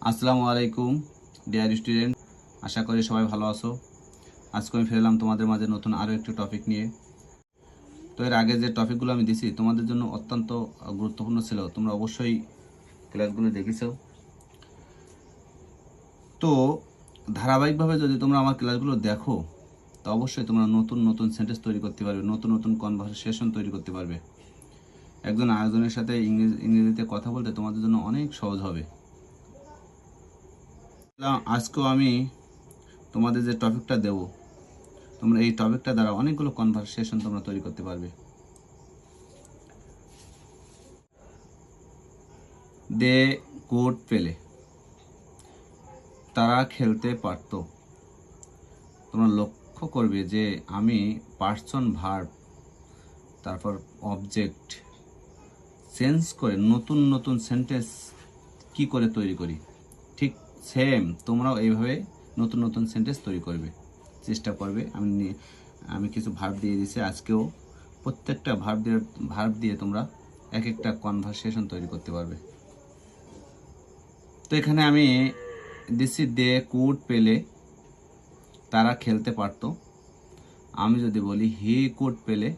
আসসালামু আলাইকুম dear student, আশা করি সবাই ভালো আছো। আজকে আমি ফিরলাম তোমাদের মাঝে নতুন আরও একটি টপিক নিয়ে। তো এর আগে যে টপিকগুলো আমি দিছি তোমাদের জন্য অত্যন্ত গুরুত্বপূর্ণ ছিল, তোমরা অবশ্যই ক্লাসগুলো দেখেছো। তো ধারাবাহিকভাবে যদি তোমরা আমার ক্লাসগুলো দেখো তো অবশ্যই তোমরা নতুন নতুন সেন্টেন্স তৈরি করতে পারবে, নতুন নতুন কনভারসেশন তৈরি করতে পারবে। একজন আরেকজনের সাথে ইংরেজিতে কথা বলতে তোমাদের জন্য অনেক সহজ হবে। আজকেও আমি তোমাদের যে টপিকটা দেবো, তোমরা এই টপিকটা দ্বারা অনেকগুলো কনভারসেশন তোমরা তৈরি করতে পারবে। দে কুড পেলে, তারা খেলতে পারত। তোমরা লক্ষ্য করবে যে আমি পার্সন ভার্ব তারপর অবজেক্ট চেঞ্জ করে নতুন নতুন সেন্টেন্স কি করে তৈরি করি, ঠিক সেম তোমরাও এইভাবে নতুন নতুন সেন্টেন্স তৈরি করবে, চেষ্টা করবে। আমি কিছু ভার্ব দিয়ে দিয়েছি, আজকেও প্রত্যেকটা ভার্ব দিয়ে তোমরা এক একটা কনভারসেশন তৈরি করতে পারবে। তো এখানে আমি দিচ্ছি দে কুড পেলে, তারা খেলতে পারতো। আমি যদি বলি হি কুড পেলে,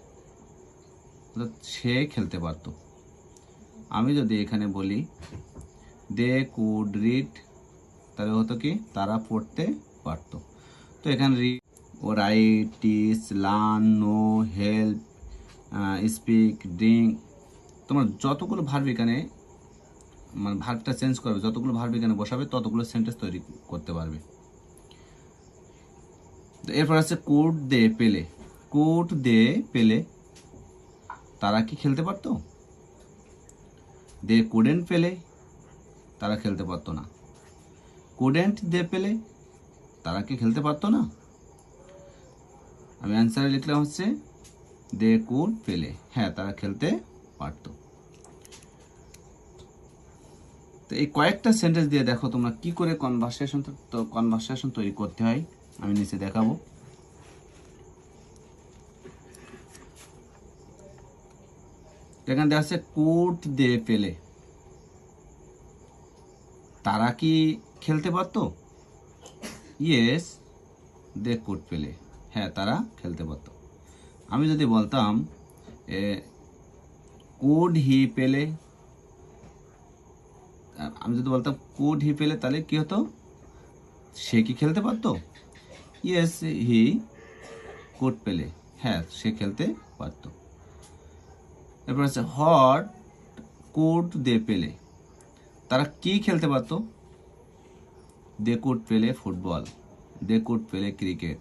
সে খেলতে পারতো। আমি যদি এখানে বলি দে কুড রিড, তাহলে হতো কি তারা পড়তে পারতো। তো এখানে রিড ও write, teach, learn, know, help, speak, drink, তোমার যতগুলো ভার্ব এখানে মানে ভার্বটা চেঞ্জ করবে, যতগুলো ভার্ব এখানে বসাবে ততগুলো সেন্টেন্স তৈরি করতে পারবে। এরপর আছে কুড দে পেলে। কুড দে পেলে, তারা কি খেলতে পারতো? দে কুডেন্ট পেলে, তারা খেলতে পারতো না। কুডেন্ট দে পেলে, তারা কি খেলতে পারতো না? আমি অ্যান্সারে লিখলাম হচ্ছে দে কুড পেলে, হ্যাঁ তারা খেলতে পারতো। তো এই কয়েকটা সেন্টেন্স দিয়ে দেখো তোমরা কি করে কনভারসেশন তৈরি করতে হয়, আমি নিচে দেখাবো। এখানে দেখা যাচ্ছে কুড দে পেলে, তারা কি খেলতে পারতো? ইয়েস দে কুড পেলে, হ্যাঁ তারা খেলতে পারতো। আমি যদি বলতাম কুড হি পেলে, কুড হি পেলে, তাহলে কি হতো? সে কি খেলতে পারতো? ইয়েস হি কুড পেলে, হ্যাঁ সে খেলতে পারতো। এরপর আছে হোয়াট কুড দে পেলে, তারা কি খেলতে পারতো? দে কুড পেলে ফুটবল, দে কুড পেলে ক্রিকেট।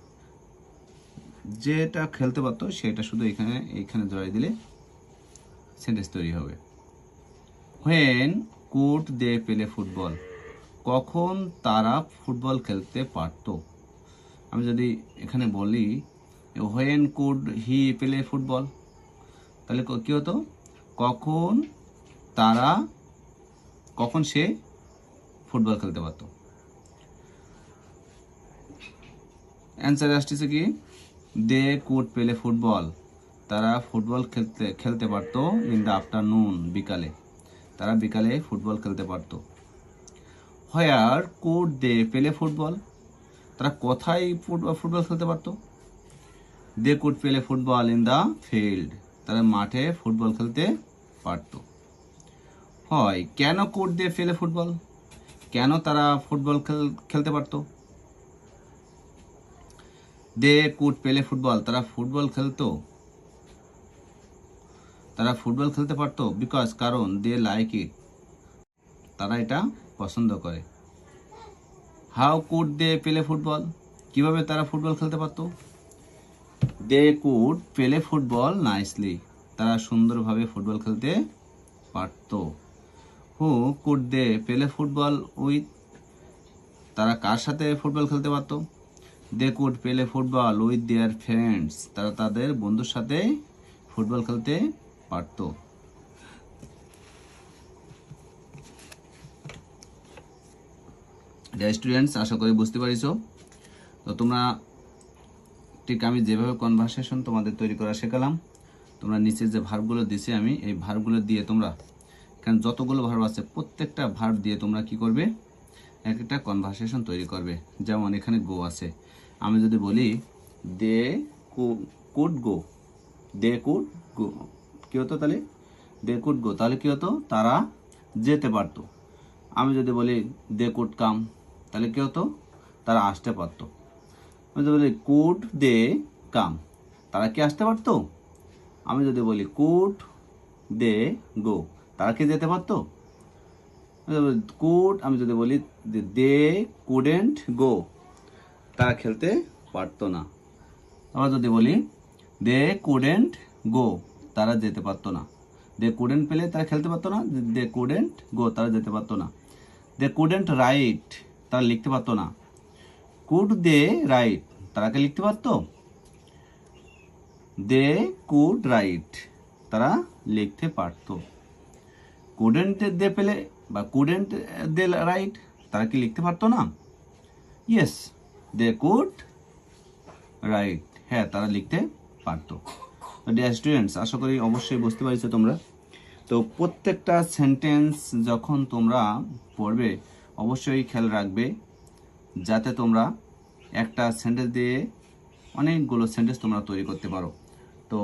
যেটা খেলতে পারতো সেটা শুধু এইখানে জড়াই দিলে সেন্টেন্স তৈরি হবে। হোয়েন কুড দে পেলে ফুটবল, কখন তারা ফুটবল খেলতে পারতো? আমি যদি এখানে বলি হোয়েন কুড হি পেলে ফুটবল, তাহলে কি হতো? কখন সে ফুটবল খেলতে পারতো। অ্যান্সার আসতেছে কি দে কুড পেলে ফুটবল, তারা ফুটবল খেলতে পারতো ইন দ্য আফটারনুন, বিকালে, তারা বিকালে ফুটবল খেলতে পারতো। হোয়ার কুড দে পেলে ফুটবল, তারা কোথায় ফুটবল খেলতে পারতো? দে কুড পেলে ফুটবল ইন দ্য ফিল্ড, তারা মাঠে ফুটবল খেলতে পারতো। হয় কেন কুড দে পেলে ফুটবল, কেন তারা ফুটবল খেলতে পারতো? দে কুড পেলে ফুটবল, তারা ফুটবল খেলতে পারতো বিকজ, কারণ, দে লাইক ইট, তারা এটা পছন্দ করে। হাউ কুড দে পেলে ফুটবল, কিভাবে তারা ফুটবল খেলতে পারতো? দে কুড পেলে ফুটবল নাইসলি, তারা সুন্দরভাবে ফুটবল খেলতে পারতো। হু কুড দে পেলে ফুটবল উইথ, তারা কার সাথে ফুটবল খেলতে পারতো? দে কুড পেলে ফুটবল উইথ দেয়ার ফ্রেন্ডস, তারা তাদের বন্ধুর সাথে ফুটবল খেলতে পারতো। স্টুডেন্টস, আশা করি বুঝতে পারিছো। তো তোমরা ঠিক আমি যেভাবে কনভারসেশন তোমাদের তৈরি করা শেখালাম, তোমরা নিচে যে ভার্বগুলো দিছি আমি এই ভার্বগুলো দিয়ে তোমরা এখানে যতগুলো ভার্ব আছে প্রত্যেকটা ভার্ব দিয়ে তোমরা কি করবে, একটা কনভারসেশন তৈরি করবে। যেমন এখানে গো আছে, আমি যদি বলি they could go, they could go, কি হতো তাহলে? দে কুড গো, তাহলে কি হতো? তারা যেতে পারতো। আমি যদি বলি দে কুড কাম, তাহলে কি হতো? তারা আসতে পারতো। আমি যদি বলি কুড দে কাম, তারা কি আসতে পারতো? আমি যদি বলি কুড দে গো, তারা কি যেতে পারতো? কুড, আমি যদি বলি দে কুডেন্ট গো, তারা খেলতে পারতো না। আবার যদি বলি দে কুডেন্ট গো, তারা যেতে পারতো না। দে কুডেন্ট পেলে তারা খেলতে পারতো না, দে কুডেন্ট গো, তারা যেতে পারতো না। দে কুডেন্ট রাইট, তারা লিখতে পারতো না। কুড দে রাইট, তারা কি লিখতে পারতো? দে কুড রাইট, তারা লিখতে পারতো। কুডেন্ট দে পেলে বা কুডেন্ট দে রাইট, তারা কি লিখতে পারতো না? ইয়েস, দে কুড রাইট, হ্যাঁ তারা লিখতে পারতো। ডিয়ার স্টুডেন্টস, আশা করি অবশ্যই বুঝতে পারছো তোমরা। তো প্রত্যেকটা সেন্টেন্স যখন তোমরা পড়বে অবশ্যই খেয়াল রাখবে যাতে তোমরা একটা সেন্টেন্স দিয়ে অনেকগুলো সেন্টেন্স তোমরা তৈরি করতে পারো। তো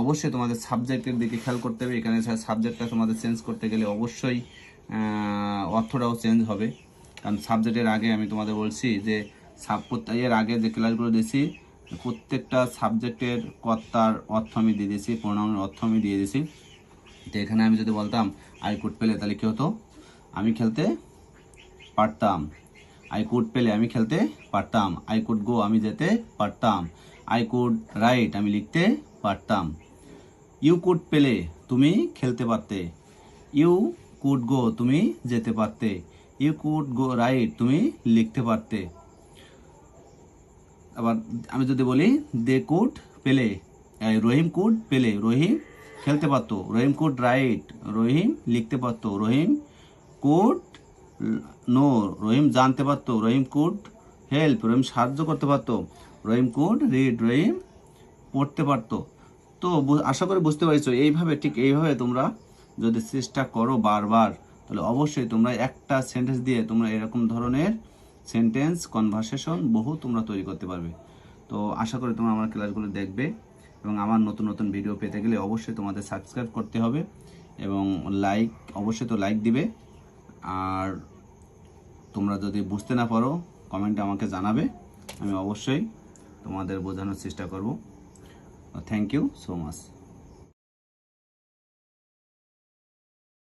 অবশ্যই তোমাদের সাবজেক্টের দিকে খেয়াল করতে হবে। এখানে সাবজেক্টটা তোমাদের চেঞ্জ করতে গেলে অবশ্যই অর্থটাও চেঞ্জ হবে, কারণ সাবজেক্টের আগে আমি তোমাদের বলছি যে এর আগে যে ক্লাসগুলো দিয়েছি প্রত্যেকটা সাবজেক্টের কর্তার অর্থ আমি দিয়ে দিয়েছি, প্রোনাউনের অর্থ আমি দিয়ে দিয়েছি। তো এখানে আমি যদি বলতাম আই কুড পেলে, তাহলে কী হতো? আমি খেলতে পারতাম। আই কুড পেলে আমি খেলতে পারতাম। আই কুড গো, আমি যেতে পারতাম। আই কুড রাইট, আমি লিখতে পারতাম। ইউ কুড পেলে, তুমি খেলতে পারতে। ইউ কুড গো, তুমি যেতে পারতে। ইউ কুড গো রাইট, তুমি লিখতে পারতে। আবার আমি যদি বলি দে কুড পেলে, রহিম কুড পেলে, রহিম খেলতে পারতো। রহিম কুড রাইট, রহিম লিখতে পারতো। রহিম কুড নো, রহিম জানতে পারতো। রহিম কুড হেল্প, রহিম সাহায্য করতে পারতো। রহিম কুড রিড, রহিম পড়তে পারতো। তো আশা করি বুঝতে পারছো। এইভাবে, ঠিক এইভাবে তোমরা যদি চেষ্টা করো বারবার, তাহলে অবশ্যই তোমরা একটা সেন্টেন্স দিয়ে তোমরা এরকম ধরনের সেন্টেন্স কনভারসেশন বহু তোমরা তৈরি করতে পারবে। তো আশা করি তোমরা আমার ক্লাসগুলো দেখবে, এবং আমার নতুন নতুন ভিডিও পেতে গেলে অবশ্যই তোমাদের সাবস্ক্রাইব করতে হবে, এবং লাইক, অবশ্যই তো লাইক দিবে। আর তোমরা যদি বুঝতে না পারো কমেন্টে আমাকে জানাবে, আমি অবশ্যই তোমাদের বোঝানোর চেষ্টা করব। Thank you so much.